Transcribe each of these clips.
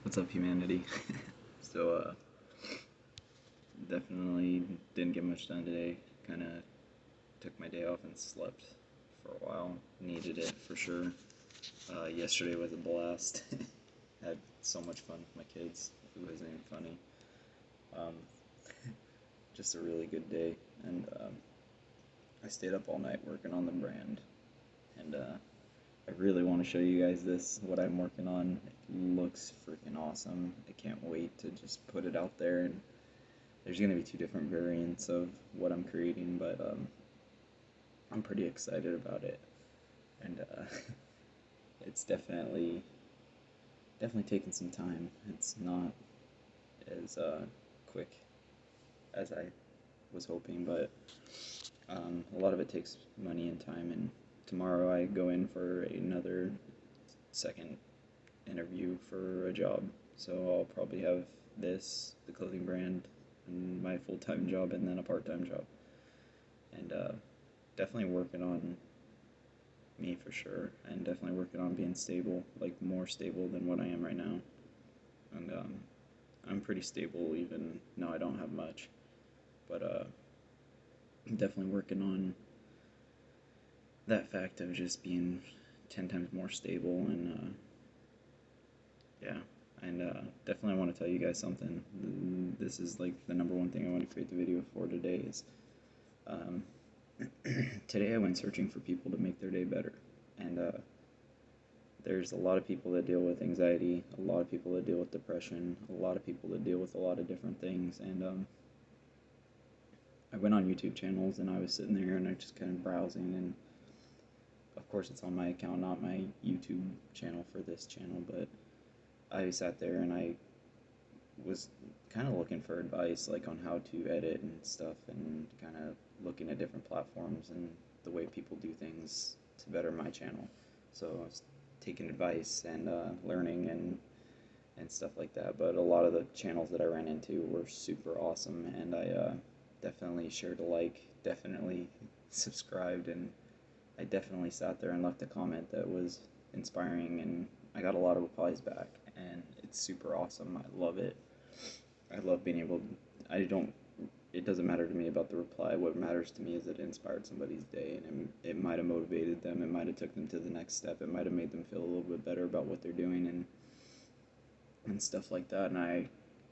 What's up, humanity? So, definitely didn't get much done today. Kind of took my day off and slept for a while. Needed it for sure. Yesterday was a blast. Had so much fun with my kids. It wasn't even funny. Um, just a really good day. And I stayed up all night working on the brand. And I really want to show you guys this, what I'm working on. It looks freaking awesome. I can't wait to just put it out there. And there's going to be two different variants of what I'm creating, but I'm pretty excited about it. And it's definitely taken some time. It's not as quick as I was hoping, but a lot of it takes money and time. And tomorrow I go in for another second interview for a job, so I'll probably have this, the clothing brand, and my full-time job, and then a part-time job. And definitely working on me for sure, and definitely working on being stable, like more stable than what I am right now. And I'm pretty stable even though I don't have much, but I'm definitely working on that fact of just being 10 times more stable. And yeah, and definitely I want to tell you guys something. This is like the number one thing I want to create the video for today is um, today I went searching for people to make their day better. And there's a lot of people that deal with anxiety, a lot of people that deal with depression, a lot of people that deal with a lot of different things. And I went on YouTube channels and I was sitting there and I just kind of browsing. And of course, it's on my account, not my YouTube channel for this channel, but I sat there and I was kind of looking for advice, like on how to edit and stuff, and kind of looking at different platforms and the way people do things to better my channel. So I was taking advice and learning and stuff like that. But a lot of the channels that I ran into were super awesome, and I definitely shared a like, definitely subscribed, and I definitely sat there and left a comment that was inspiring, and I got a lot of replies back, and it's super awesome. I love it. I love being able to, I don't, it doesn't matter to me about the reply. What matters to me is that it inspired somebody's day, and it might have motivated them. It might have took them to the next step. It might have made them feel a little bit better about what they're doing and stuff like that. And I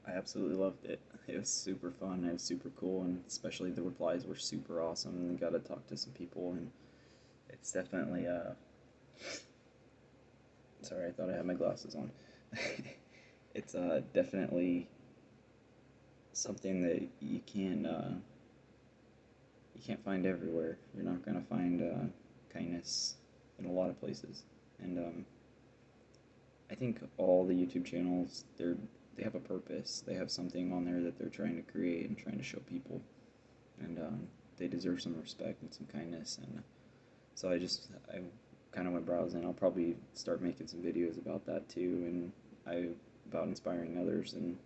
absolutely loved it. It was super fun. It was super cool, and especially the replies were super awesome. And got to talk to some people, and it's definitely sorry, I thought I had my glasses on. It's definitely something that you can't find everywhere. You're not gonna find kindness in a lot of places, and I think all the YouTube channels they have a purpose. They have something on there that they're trying to create and trying to show people, and they deserve some respect and some kindness. And so I kind of went browsing. I'll probably start making some videos about that too, and about inspiring others and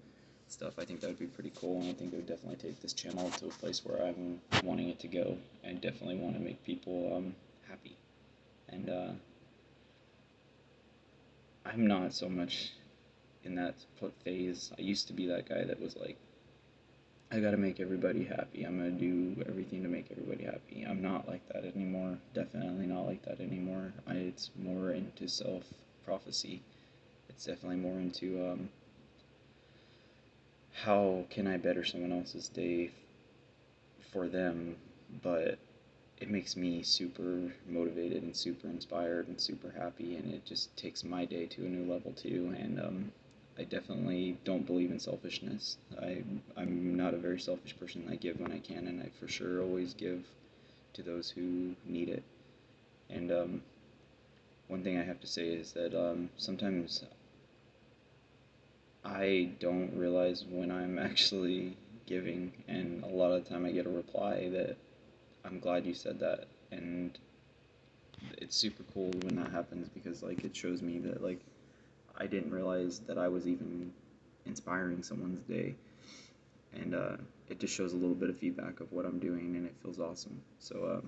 stuff. I think that would be pretty cool, and I think it would definitely take this channel to a place where I'm wanting it to go. I definitely want to make people happy, and I'm not so much in that phase. I used to be that guy that was like, I gotta make everybody happy. I'm gonna do everything to make everybody happy. I'm not like that anymore. Definitely not like that anymore. It's more into self prophecy. It's definitely more into how can I better someone else's day for them, but it makes me super motivated and super inspired and super happy, and it just takes my day to a new level too. And I definitely don't believe in selfishness. I'm not a very selfish person. I give when I can, and I for sure always give to those who need it. And one thing I have to say is that sometimes I don't realize when I'm actually giving, and a lot of the time I get a reply that I'm glad you said that, and it's super cool when that happens because like it shows me that like I didn't realize that I was even inspiring someone's day, and it just shows a little bit of feedback of what I'm doing, and it feels awesome. So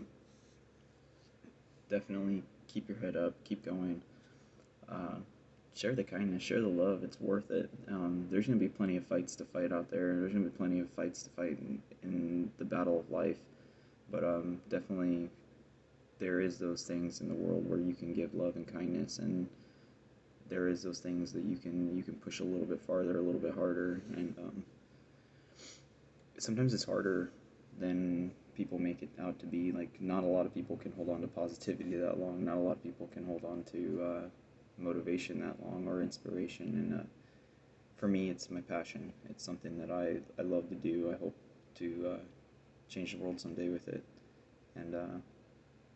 definitely keep your head up, keep going, uh, share the kindness, share the love. It's worth it. There's going to be plenty of fights to fight out there. There's going to be plenty of fights to fight in the battle of life. But definitely, there is those things in the world where you can give love and kindness, and there is those things that you can push a little bit farther, a little bit harder, and sometimes it's harder than people make it out to be. Like, not a lot of people can hold on to positivity that long. Not a lot of people can hold on to motivation that long, or inspiration. And for me, it's my passion. It's something that I love to do. I hope to change the world someday with it. And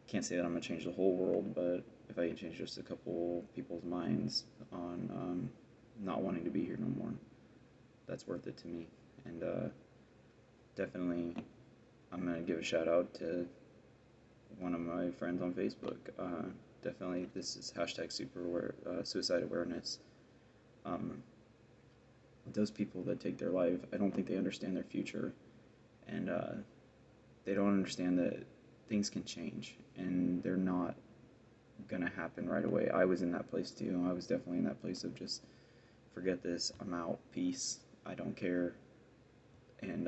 can't say that I'm gonna change the whole world, but if I can change just a couple people's minds on not wanting to be here no more, that's worth it to me. And definitely, I'm gonna give a shout out to one of my friends on Facebook. Definitely, this is hashtag suicide awareness. Um, those people that take their life, I don't think they understand their future, and they don't understand that things can change, and they're not gonna happen right away. I was in that place too. I was definitely in that place of just forget this, I'm out, peace, I don't care, and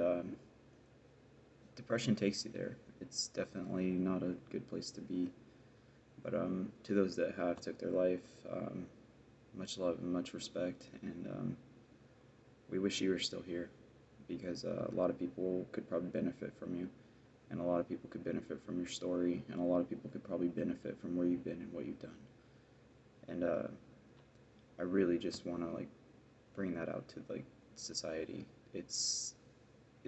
depression takes you there. It's definitely not a good place to be. But to those that have took their life, much love and much respect, and we wish you were still here, because a lot of people could probably benefit from you, and a lot of people could benefit from your story, and a lot of people could probably benefit from where you've been and what you've done. And I really just want to like bring that out to like society. It's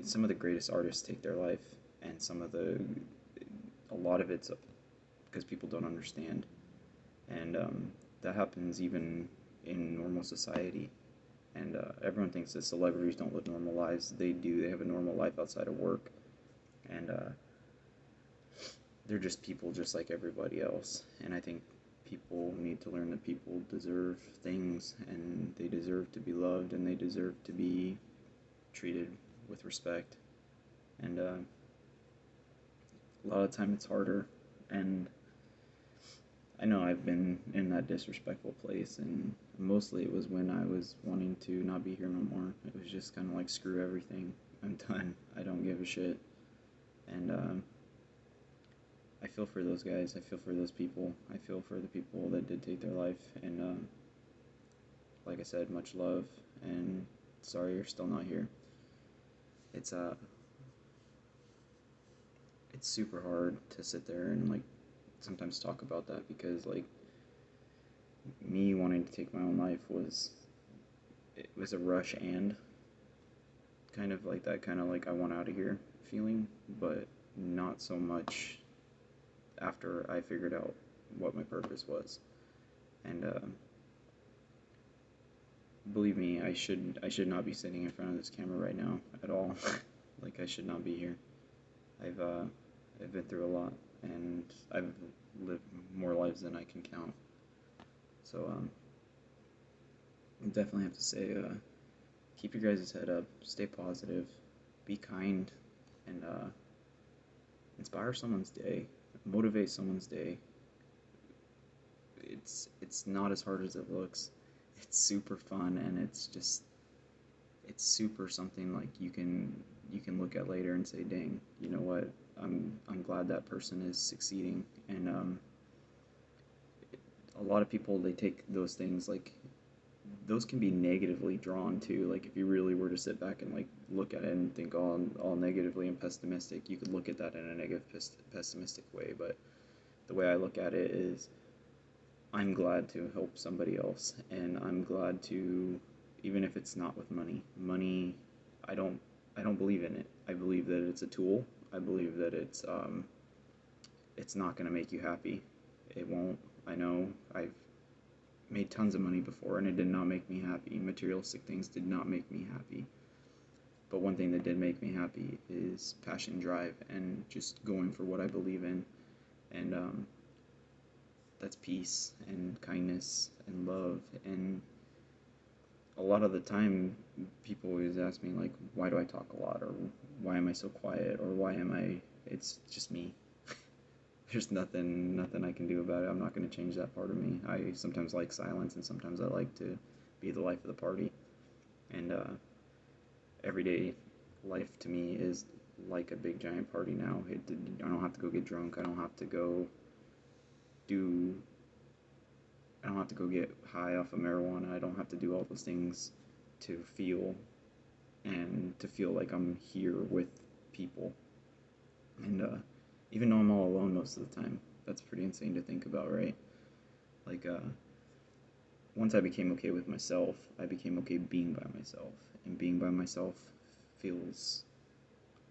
some of the greatest artists take their life, and a lot of it's because people don't understand, and that happens even in normal society. And everyone thinks that celebrities don't live normal lives. They do. They have a normal life outside of work, and they're just people just like everybody else. And I think people need to learn that people deserve things, and they deserve to be loved, and they deserve to be treated with respect. And a lot of the time it's harder, and I know I've been in that disrespectful place, and mostly it was when I was wanting to not be here no more. It was just kind of like, screw everything, I'm done, I don't give a shit. And I feel for those guys, I feel for those people, I feel for the people that did take their life, and like I said, much love, and sorry you're still not here. It's it's super hard to sit there and like sometimes talk about that, because like me wanting to take my own life it was a rush, and kind of like that kind of like I want out of here feeling, but not so much after I figured out what my purpose was. And believe me, I should not be sitting in front of this camera right now at all. Like, I should not be here. I've been through a lot, and I've lived more lives than I can count. So I definitely have to say, keep your guys' head up, stay positive, be kind, and inspire someone's day, motivate someone's day. It's not as hard as it looks. It's super fun, and it's super something like you can look at later and say, dang, you know what? I'm glad that person is succeeding. And a lot of people, they take those things like those can be negatively drawn too. Like, if you really were to sit back and like look at it and think all negatively and pessimistic, you could look at that in a negative pessimistic way. But the way I look at it is, I'm glad to help somebody else, and I'm glad to, even if it's not with money. Money, I don't I don't believe in it. I believe that it's a tool. I believe that it's not going to make you happy. It won't. I know I've made tons of money before, and it did not make me happy. Materialistic things did not make me happy. But one thing that did make me happy is passion, drive, and just going for what I believe in. And that's peace and kindness and love. And a lot of the time, people always ask me, like, why do I talk a lot? Or why am I so quiet? Or why am I... It's just me. there's nothing I can do about it. I'm not going to change that part of me. I sometimes like silence, and sometimes I like to be the life of the party. And everyday life to me is like a big giant party now. I don't have to go get drunk. Do. I don't have to go get high off of marijuana. I don't have to do all those things to feel to feel like I'm here with people. And even though I'm all alone most of the time, that's pretty insane to think about, right? Like, once I became okay with myself, I became okay being by myself. And being by myself feels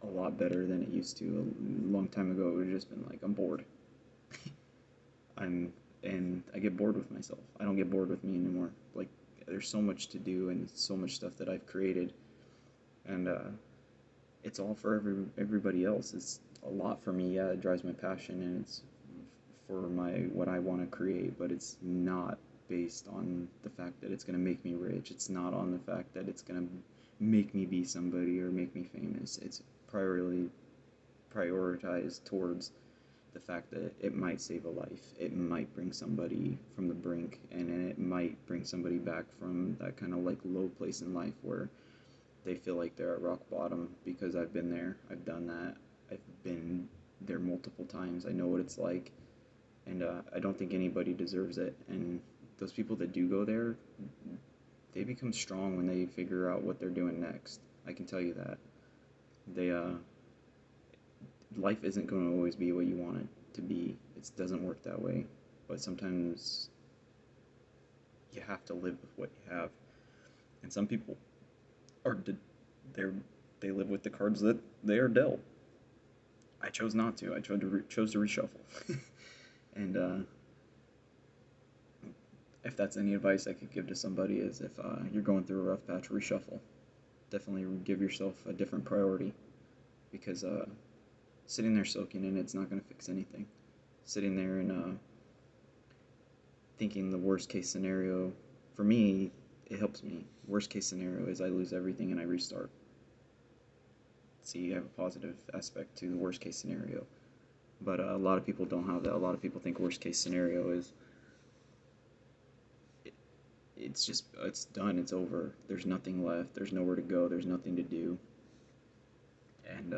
a lot better than it used to. A long time ago, it would have just been like, I'm bored. I'm, and I get bored with myself. I don't get bored with me anymore. Like, there's so much to do and so much stuff that I've created. And it's all for everybody else. It's a lot for me. Yeah, it drives my passion, and it's for what I want to create. But it's not based on the fact that it's gonna make me rich. It's not on the fact that it's gonna make me be somebody or make me famous. It's primarily prioritized towards the fact that it might save a life. It might bring somebody from the brink, and it might bring somebody back from that kind of like low place in life where they feel like they're at rock bottom, because I've been there. I've done that. I've been there multiple times. I know what it's like, and I don't think anybody deserves it. And those people that do go there, they become strong when they figure out what they're doing next. I can tell you that. They Life isn't going to always be what you want it to be. It doesn't work that way. But sometimes you have to live with what you have. And some people are they're they live with the cards that they are dealt. I chose not to. I chose to reshuffle. And if that's any advice I could give to somebody, is if you're going through a rough patch, reshuffle. Definitely give yourself a different priority, because sitting there soaking in it's not going to fix anything. Sitting there and thinking the worst case scenario, for me, it helps me. Worst case scenario is I lose everything and I restart. See, you have a positive aspect to the worst case scenario. But a lot of people don't have that. A lot of people think worst case scenario is it's done, it's over. There's nothing left. There's nowhere to go. There's nothing to do. And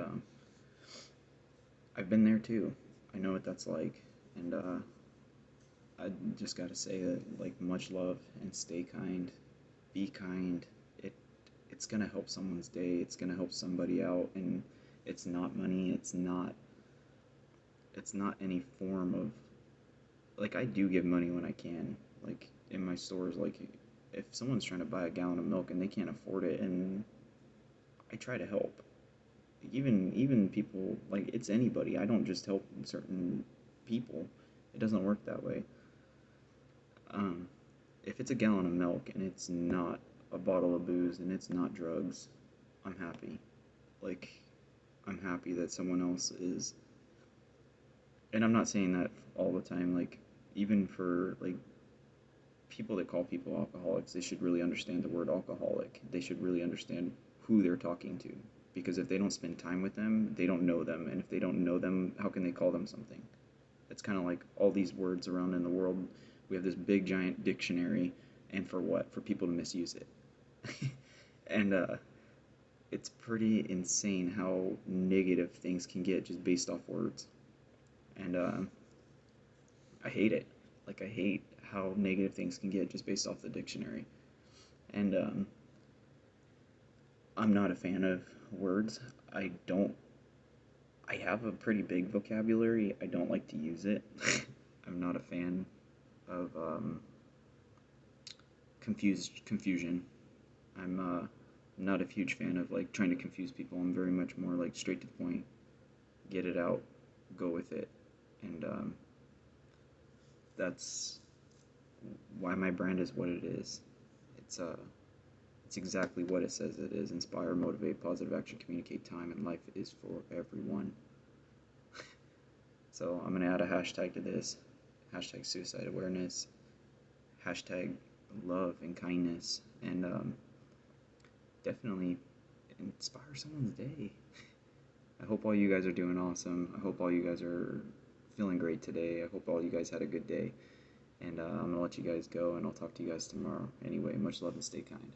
I've been there too. I know what that's like. And I just gotta say that, like, much love and stay kind. Be kind. It's gonna help someone's day. It's gonna help somebody out, and it's not money. It's not any form of, like, I do give money when I can. Like, in my stores, like, if someone's trying to buy a gallon of milk and they can't afford it, and I try to help. Even people, like, it's anybody. I don't just help certain people. It doesn't work that way. Um, if it's a gallon of milk and it's not a bottle of booze and it's not drugs, I'm happy. Like, I'm happy that someone else is. And I'm not saying that all the time. Like, even for, like, people that call people alcoholics, they should really understand the word alcoholic. They should really understand who they're talking to. Because if they don't spend time with them, they don't know them. And if they don't know them, how can they call them something? It's kind of like all these words around in the world. We have this big giant dictionary, and for what? For people to misuse it. And it's pretty insane how negative things can get just based off words. And I hate it. Like, I hate how negative things can get just based off the dictionary. And I'm not a fan of words. I don't. I have a pretty big vocabulary. I don't like to use it. I'm not a fan of confusion. I'm not a huge fan of, like, trying to confuse people. I'm very much more like straight to the point, get it out, go with it, and that's why my brand is what it is. It's it's exactly what it says it is: inspire, motivate, positive action, communicate, time, and life is for everyone. So I'm gonna add a hashtag to this. Hashtag suicide awareness. Hashtag love and kindness, and definitely inspire someone's day. I hope all you guys are doing awesome. I hope all you guys are feeling great today. I hope all you guys had a good day. And I'm going to let you guys go, and I'll talk to you guys tomorrow. Anyway, much love and stay kind.